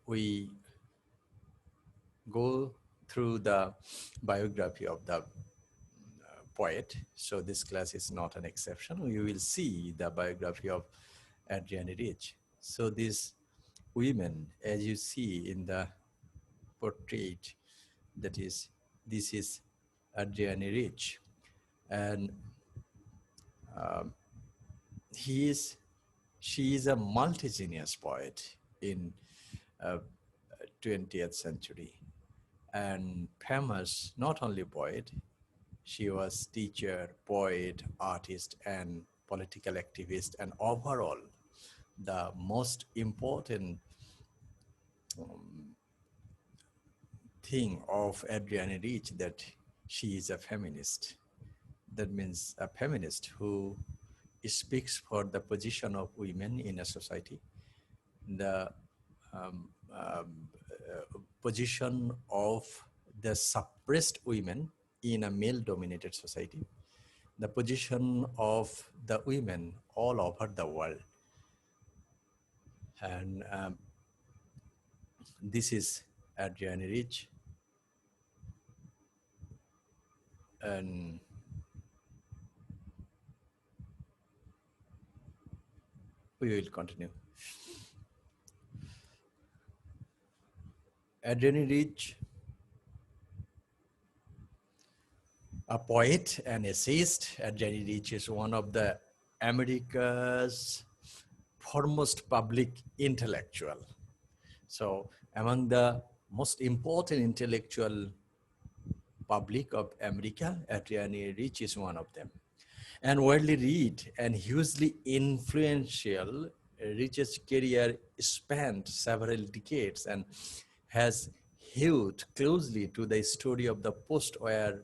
we go through the biography of the poet. So this class is not an exception. We will see the biography of Adrienne Rich. So these women, as you see in the portrait, that is, this is Adrienne Rich, and um, he is, she is a multi-genius poet in uh, 20th century, and famous not only poet, she was teacher, poet, artist, and political activist, and overall the most important um, thing of Adrienne Rich that she is a feminist. That means a feminist who speaks for the position of women in a society, the um, position of the suppressed women in a male-dominated society, the position of the women all over the world. And this is Adrienne Rich, and we will continue. Adrienne Rich, a poet and essayist. Adrienne Rich is one of the America's foremost public intellectual. So among the most important intellectual public of America, Adrienne Rich is one of them. And widely read and hugely influential, Rich's career spanned several decades and has hewed closely to the story of the post-war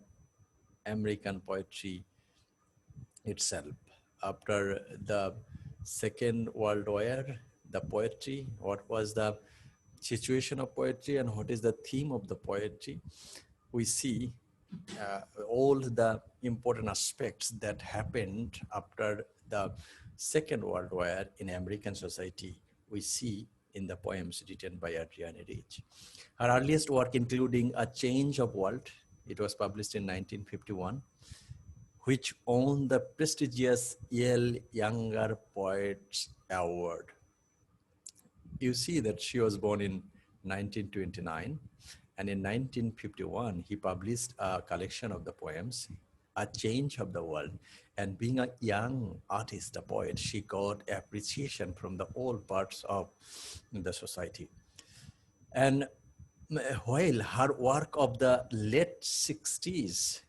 American poetry itself. After the Second World War, the poetry, what was the situation of poetry and what is the theme of the poetry, we see all the important aspects that happened after the Second World War in American society, we see in the poems written by Adrienne Rich. Her earliest work including A Change of World, it was published in 1951, which won the prestigious Yale Younger Poets Award. You see that she was born in 1929, and in 1951, he published a collection of the poems, A Change of the World. And being a young artist, a poet, she got appreciation from the all parts of the society. And while her work of the late 60s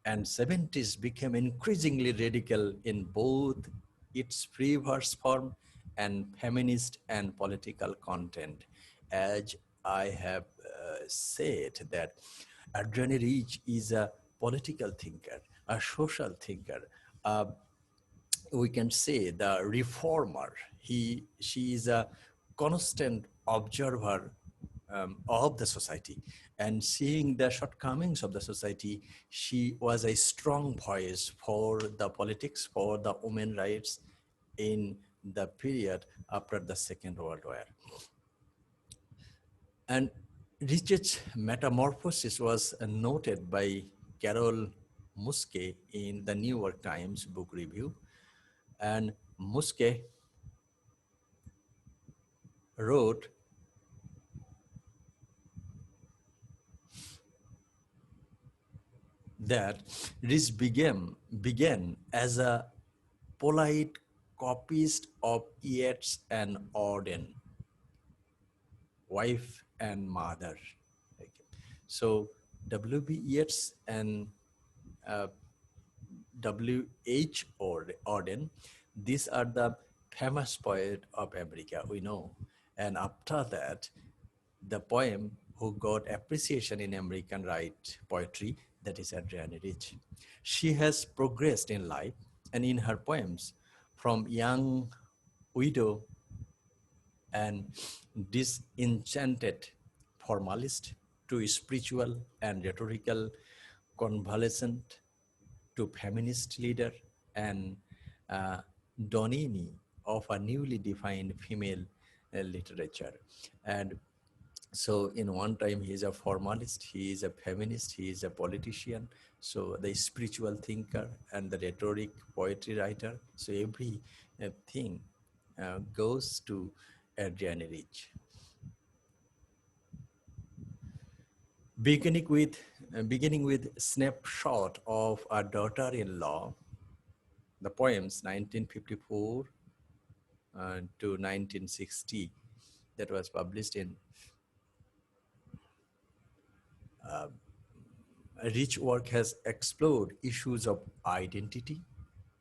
and 70s became increasingly radical in both its free verse form and feminist and political content, as I have said that Adrienne Rich is a political thinker, a social thinker, we can say the reformer. She is a constant observer of the society, and seeing the shortcomings of the society, she was a strong voice for the politics, for the women's rights in the period after the Second World War. And Richard's metamorphosis was noted by Carol Muske in the New York Times Book Review. And Muske wrote that Rich began as a polite copyist of Yeats and Auden, wife and mother. Okay. So W.B. Yeats and uh, W.H. Auden, these are the famous poet of America, we know. And after that, the poem who got appreciation in American right poetry, that is Adrienne Rich. She has progressed in life and in her poems from young widow and disenchanted formalist to spiritual and rhetorical convalescent to feminist leader and donini of a newly defined female literature. And so in one time he is a formalist, he is a feminist, he is a politician, so the spiritual thinker and the rhetoric poetry writer. So every thing goes to Adrienne Rich. Beginning with snapshot of a daughter-in-law, the poems 1954 to 1960 that was published in Rich work has explored issues of identity,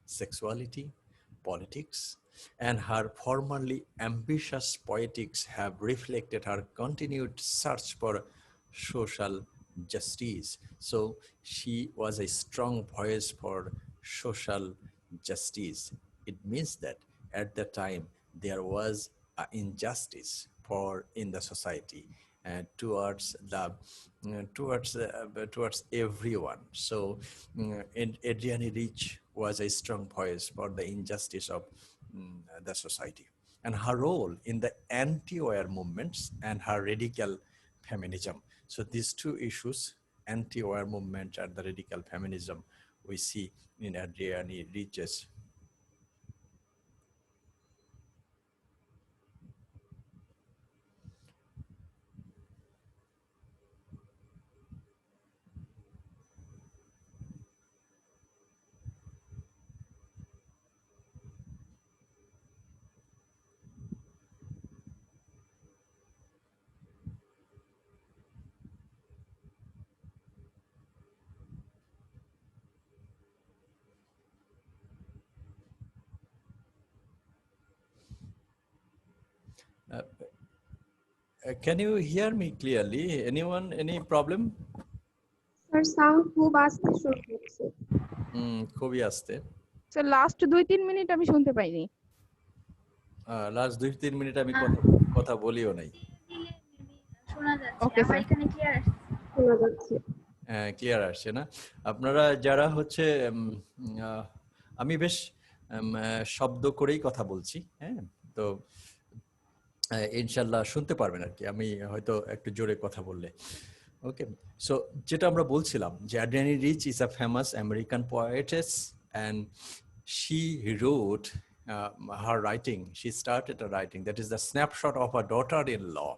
sexuality, politics, and her formerly ambitious poetics have reflected her continued search for social justice. So she was a strong voice for social justice. It means that at the time there was an injustice in the society towards towards everyone. So Adrienne Rich was a strong voice for the injustice of the society, and her role in the anti-war movements and her radical feminism. So these two issues, anti-war movement and the radical feminism, we see in Adrienne Rich's. Can you hear me clearly? Anyone, any problem? Sir, sound খুব আস্তে শুরু হচ্ছে। খুবই আস্তে। Sir last 2-3 minute আমি শুনতে পাইনি। Last 2-3 minute আমি কথা বলিও নাই। শোনা যাচ্ছে। ওকে আমার স্যার। এখানে ক্লিয়ার আসছে। শোনা যাচ্ছে। ক্লিয়ার আসছে না? আপনারা যারা হচ্ছে আমি বেশ শব্দ করেই কথা বলছি, হ্যাঁ? তো ইনশাল্লাহ শুনতে পারবেন আর কি, আমি হয়তো একটু জোরে কথা বললে। ওকে, সো যেটা আমরা বলছিলাম যে Adrienne Rich is a famous American poetess and she wrote her writing, she started a writing that is the snapshot of a daughter-in-law,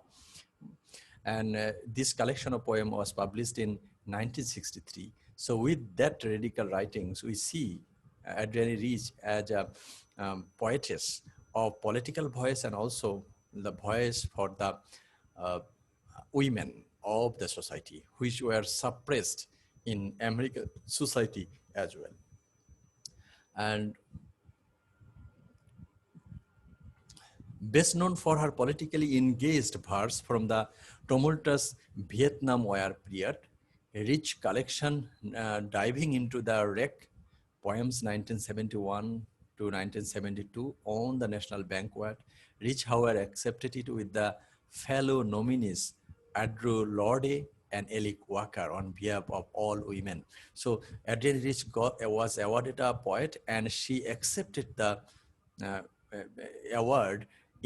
and this collection of poem was published in 1963. So with that radical writings, we see Adrienne Rich as a poetess of political voice and also the voice for the women of the society, which were suppressed in American society as well. And best known for her politically engaged verse from the tumultuous Vietnam War period, a rich collection diving into the wreck poems 1971 to 1972 on the National Banquet. Rich, however, accepted it with the fellow nominees Andrew Lorde and Ellie Walker on behalf of all women. So Adrienne Rich was awarded a poet, and she accepted the award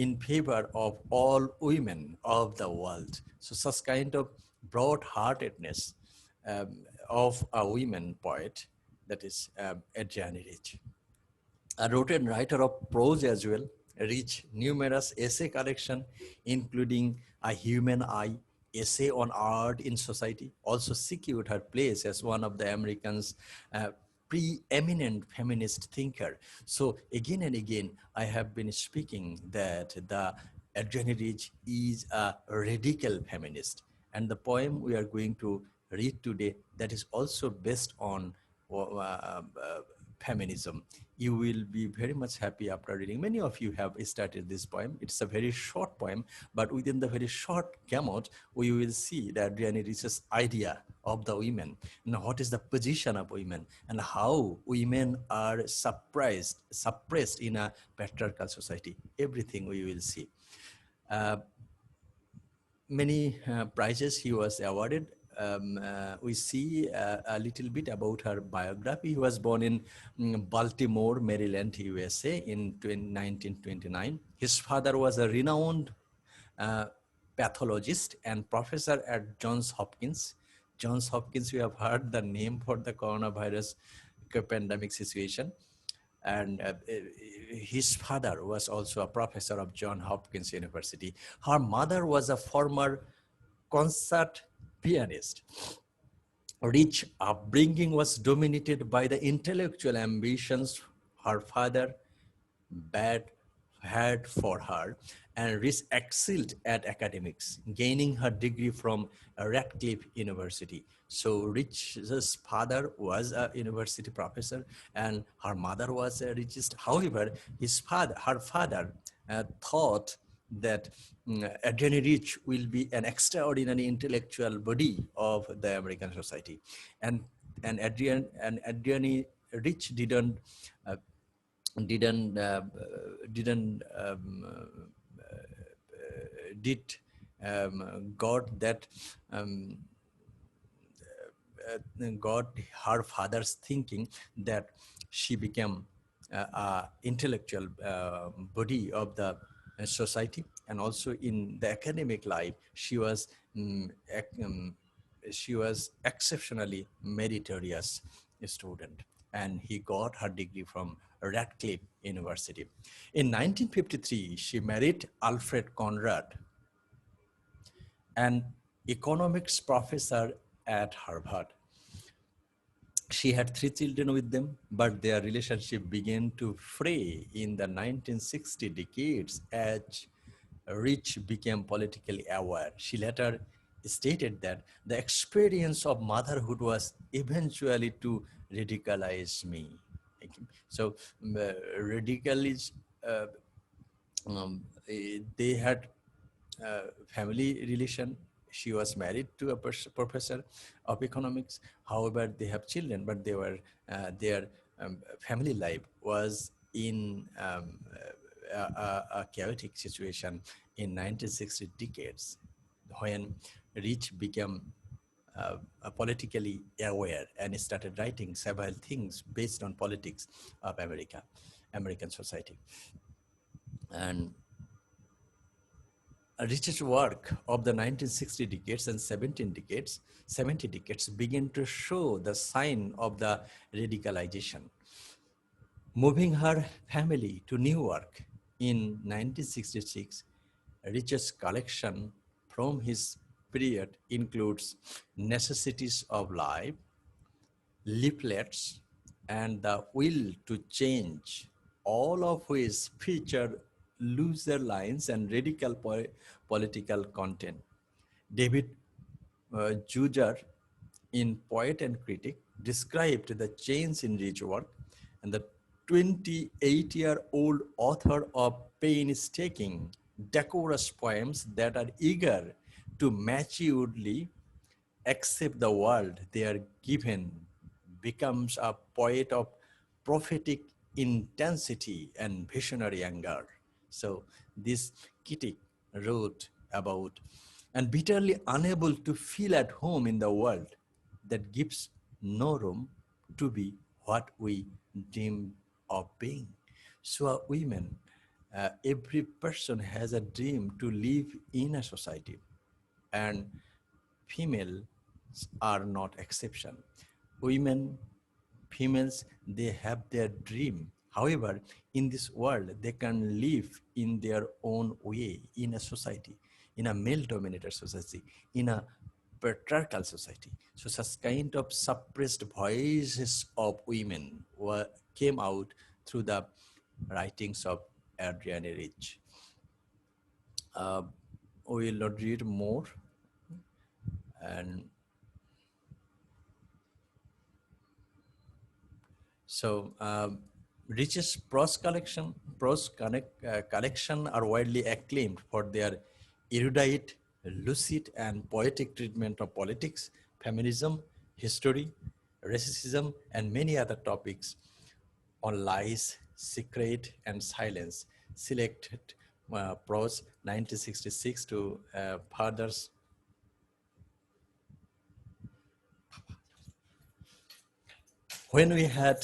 in favor of all women of the world. So such kind of broad-heartedness of a women poet, that is Adrienne Rich. A rotten writer of prose as well, Rich numerous essay collection, including A Human Eye, Essay on Art in Society, also secured her place as one of the Americans' preeminent feminist thinker. So again and again, I have been speaking that the Adrienne Rich is a radical feminist, and the poem we are going to read today, that is also based on feminism. You will be very much happy after reading. Many of you have started this poem. It's a very short poem, but within the very short gamut, we will see that Adrienne Rich's idea of the women, and what is the position of women, and how women are suppressed in a patriarchal society. Everything we will see. Many prizes he was awarded. we see a little bit about her biography. He was born in Baltimore, Maryland, USA in 1929. His father was a renowned uh, pathologist and professor at Johns Hopkins. Johns Hopkins, we have heard the name for the coronavirus pandemic situation. And his father was also a professor of Johns Hopkins University. Her mother was a former concert pianist. Rich upbringing was dominated by the intellectual ambitions her father bad had for her, and Rich excelled at academics, gaining her degree from Radcliffe University. So Rich's father was a university professor and her mother was a richest. However, her father thought that Adrienne Rich will be an extraordinary intellectual body of the American society. And Adrienne Rich uh, didn't didn't did got that um, got her father's thinking that she became a intellectual body of the society, and also in the academic life mm, ec- um, she was exceptionally meritorious student, and he got her degree from Radcliffe University. In 1953, she married Alfred Conrad, an economics professor at Harvard. She had 3 children with them, but their relationship began to fray in the 1960 decades as Rich became politically aware. She later stated that the experience of motherhood was eventually to radicalize me. So, radicalize, uh, they had family relation. She was married to a professor of economics. However, they have children, but their family life was in a chaotic situation in 1960 decades, when Rich became politically aware and started writing several things based on politics of American society. And Rich's work of the 1960 decades and 70 decades began to show the sign of the radicalization. Moving her family to Newark in 1966, Rich's collection from his period includes Necessities of Life, leaflets, and The Will to Change, all of which feature looser lines and radical political content. David Juger, in Poet and Critic, described the change in Rich's work, and the 28-year-old author of painstaking, decorous poems that are eager to maturely accept the world they are given, becomes a poet of prophetic intensity and visionary anger. So this critic wrote about, and bitterly unable to feel at home in the world that gives no room to be what we dream of being. So women, every person has a dream to live in a society, and females are not exception. Women, females, they have their dream. However, in this world, they can live in their own way in a society, in a male-dominated society, in a patriarchal society. So such kind of suppressed voices of women came out through the writings of Adrienne Rich. Uh, we will not read more, and so Rich's collection are widely acclaimed for their erudite, lucid, and poetic treatment of politics, feminism, history, racism, and many other topics on lies, secret, and silence. Selected prose 1966 to further when we had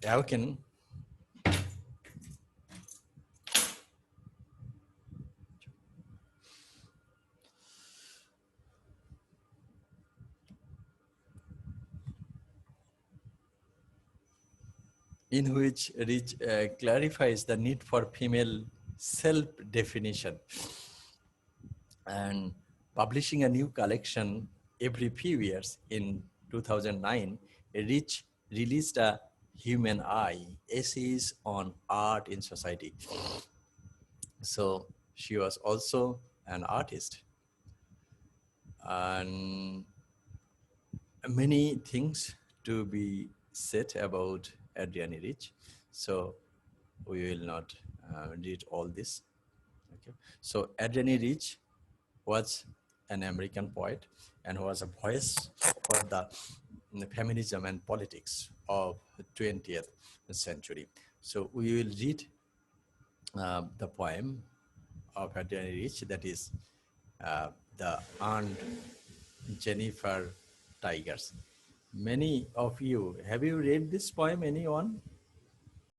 Elkin, in which Rich clarifies the need for female self-definition and publishing a new collection every few years. In 2009, Rich released a Human Eye, Essays on Art in Society. So she was also an artist. And many things to be said about Adrienne Rich. So we will not read all this. Okay. So Adrienne Rich was an American poet and was a voice for the feminism and politics of the 20th century. So we will read the poem of Adrienne Rich, that is the Aunt Jennifer Tigers. Many of you, have you read this poem, anyone?